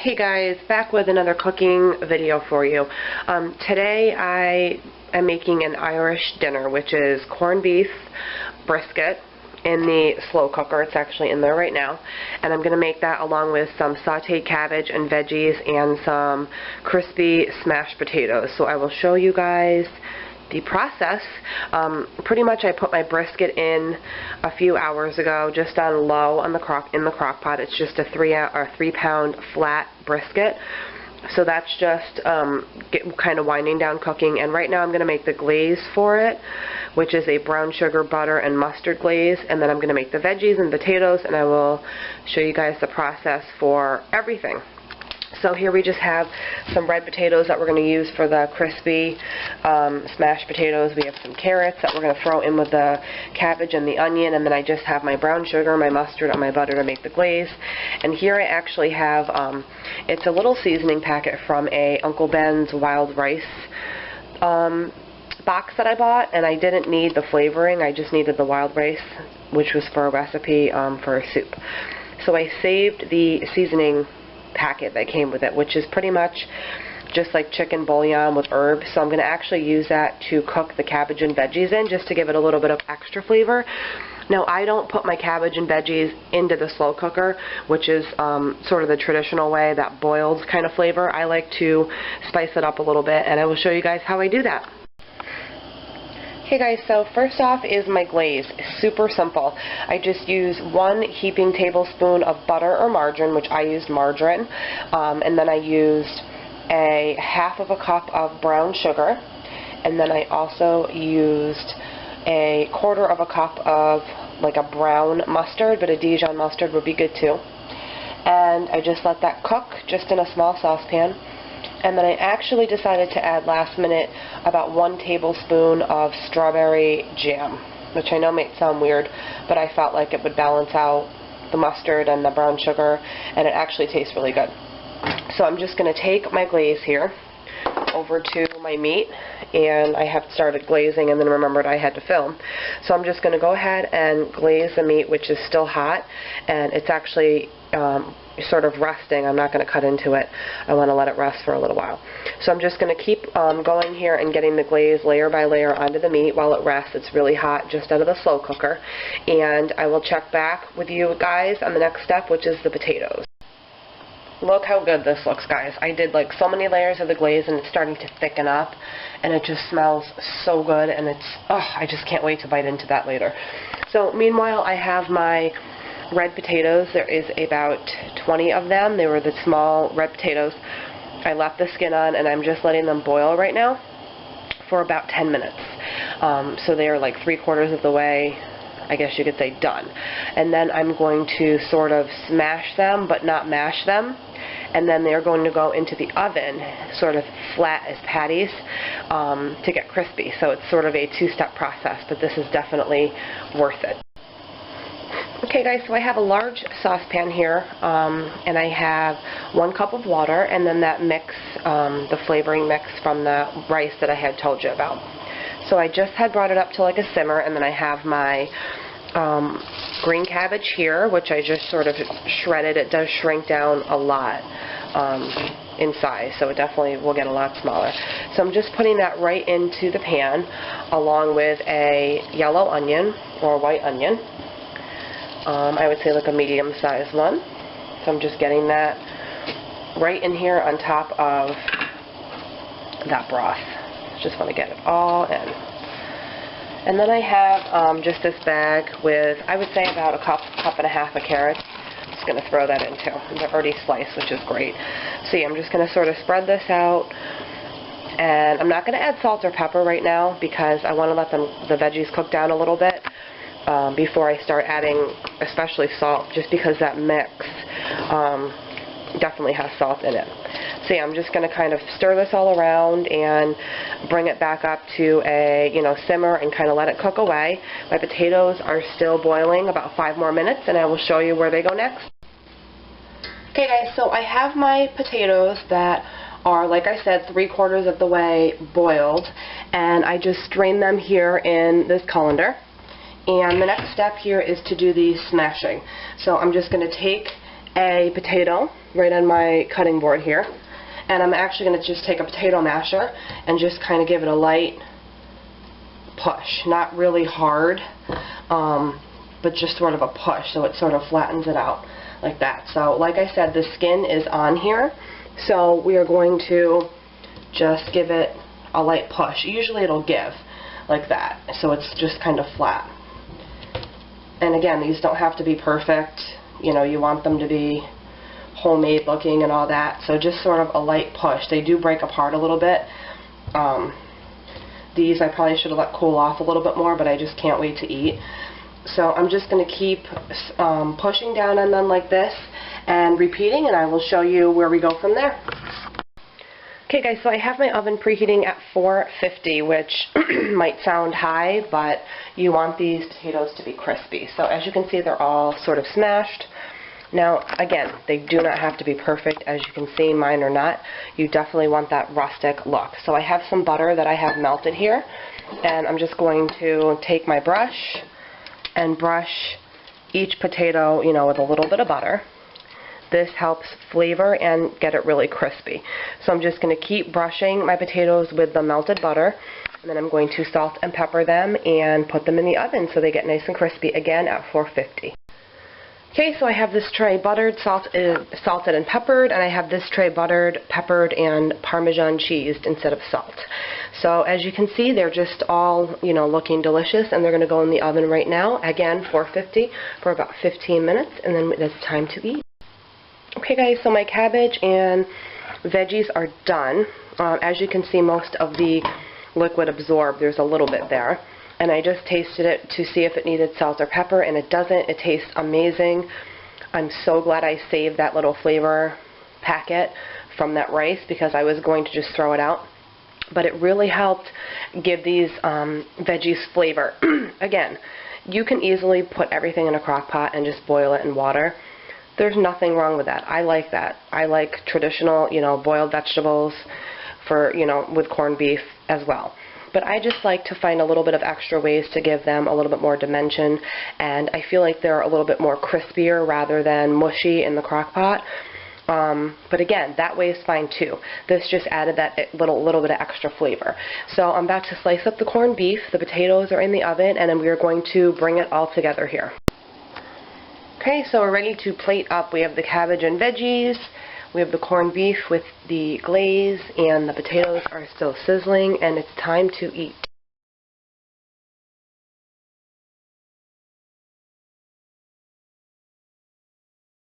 Hey guys, back with another cooking video for you. Today I am making an Irish dinner, which is corned beef, brisket in the slow cooker. It's actually in there right now. And I'm going to make that along with some sauteed cabbage and veggies and some crispy smashed potatoes. So I will show you guys the process. Pretty much I put my brisket in a few hours ago, just on low on in the crock pot. It's just a 3 pound flat brisket. So that's just kind of winding down cooking. And right now I'm going to make the glaze for it, which is a brown sugar, butter, and mustard glaze. And then I'm going to make the veggies and potatoes, and I will show you guys the process for everything. So here we just have some red potatoes that we're going to use for the crispy smashed potatoes. We have some carrots that we're going to throw in with the cabbage and the onion, and then I just have my brown sugar, my mustard, and my butter to make the glaze. And here I actually have, it's a little seasoning packet from a Uncle Ben's wild rice box that I bought, and I didn't need the flavoring, I just needed the wild rice, which was for a recipe for a soup. So I saved the seasoning packet that came with it, which is pretty much just like chicken bouillon with herbs. So I'm going to actually use that to cook the cabbage and veggies in, just to give it a little bit of extra flavor. Now, I don't put my cabbage and veggies into the slow cooker, which is sort of the traditional way, that boiled kind of flavor. I like to spice it up a little bit, and I will show you guys how I do that. Okay guys, so first off is my glaze. Super simple. I just use 1 heaping tablespoon of butter or margarine, which I used margarine, and then I used a half of a cup of brown sugar, and then I also used a quarter of a cup of like a brown mustard, but a Dijon mustard would be good too. And I just let that cook just in a small saucepan. And then I actually decided to add last minute about 1 tablespoon of strawberry jam, which I know might sound weird, but I felt like it would balance out the mustard and the brown sugar, and it actually tastes really good. So I'm just going to take my glaze here over to my meat, and I have started glazing and then remembered I had to film. So I'm just going to go ahead and glaze the meat, which is still hot, and it's actually sort of resting. I'm not going to cut into it. I want to let it rest for a little while. So I'm just going to keep going here and getting the glaze layer by layer onto the meat while it rests. It's really hot, just out of the slow cooker. And I will check back with you guys on the next step, which is the potatoes. Look how good this looks, guys. I did like so many layers of the glaze, and it's starting to thicken up, and it just smells so good, and it's, oh, I just can't wait to bite into that later. So meanwhile, I have my red potatoes. There is about 20 of them. They were the small red potatoes. I left the skin on, and I'm just letting them boil right now for about 10 minutes. So they are like 3/4 of the way, I guess you could say, done. And then I'm going to sort of smash them, but not mash them. And then they're going to go into the oven, sort of flat as patties, to get crispy. So it's sort of a 2-step process, but this is definitely worth it. Okay guys, so I have a large saucepan here, and I have 1 cup of water, and then that mix, the flavoring mix from the rice that I had told you about. So I just had brought it up to like a simmer, and then I have my green cabbage here, which I just sort of shredded. It does shrink down a lot in size, so it definitely will get a lot smaller. So I'm just putting that right into the pan, along with a yellow onion, or white onion. I would say like a medium-sized one. So I'm just getting that right in here on top of that broth. Just want to get it all in. And then I have just this bag with, I would say, about a cup and a half of carrots. I'm just going to throw that in too. They're already sliced, which is great. So yeah, I'm just going to sort of spread this out. And I'm not going to add salt or pepper right now, because I want to let the veggies cook down a little bit before I start adding especially salt, just because that mix definitely has salt in it. So yeah, I'm just going to kind of stir this all around and bring it back up to a, simmer, and kind of let it cook away. My potatoes are still boiling, about 5 more minutes, and I will show you where they go next. Okay guys, so I have my potatoes that are, like I said, 3/4 of the way boiled, and I just strain them here in this colander. And the next step here is to do the smashing. So I'm just going to take a potato, right on my cutting board here. And I'm actually going to just take a potato masher and just kind of give it a light push. Not really hard, but just sort of a push, so it sort of flattens it out like that. So like I said, the skin is on here, so we are going to just give it a light push. Usually it'll give like that, so it's just kind of flat. And again, these don't have to be perfect. You know, you want them to be homemade looking and all that, so just sort of a light push. They do break apart a little bit. These I probably should have let cool off a little bit more, but I just can't wait to eat. So I'm just going to keep pushing down on them like this and repeating, and I will show you where we go from there. Okay guys, so I have my oven preheating at 450, which might sound high, but you want these potatoes to be crispy. So as you can see, they're all sort of smashed. Now again, they do not have to be perfect. As you can see, mine are not. You definitely want that rustic look. So I have some butter that I have melted here, and I'm just going to take my brush and brush each potato, you know, with a little bit of butter. This helps flavor and get it really crispy. So I'm just going to keep brushing my potatoes with the melted butter, and then I'm going to salt and pepper them and put them in the oven so they get nice and crispy, again at 450. Okay, so I have this tray buttered, salted and peppered, and I have this tray buttered, peppered, and Parmesan cheesed instead of salt. So as you can see, they're just all, you know, looking delicious, and they're going to go in the oven right now, again 450 for about 15 minutes, and then it's time to eat. Okay guys, so my cabbage and veggies are done. As you can see, most of the liquid absorbed. There's a little bit there. And I just tasted it to see if it needed salt or pepper, and it doesn't. It tastes amazing. I'm so glad I saved that little flavor packet from that rice, because I was going to just throw it out. But it really helped give these veggies flavor. Again, you can easily put everything in a crock pot and just boil it in water. There's nothing wrong with that. I like that. I like traditional, you know, boiled vegetables for, you know, with corned beef as well. But I just like to find a little bit of extra ways to give them a little bit more dimension, and I feel like they're a little bit more crispier rather than mushy in the crock pot. But again, that way is fine too. This just added that little bit of extra flavor. So I'm about to slice up the corned beef. The potatoes are in the oven, and then we are going to bring it all together here. Okay, so we're ready to plate up. We have the cabbage and veggies. We have the corned beef with the glaze, and the potatoes are still sizzling, and it's time to eat.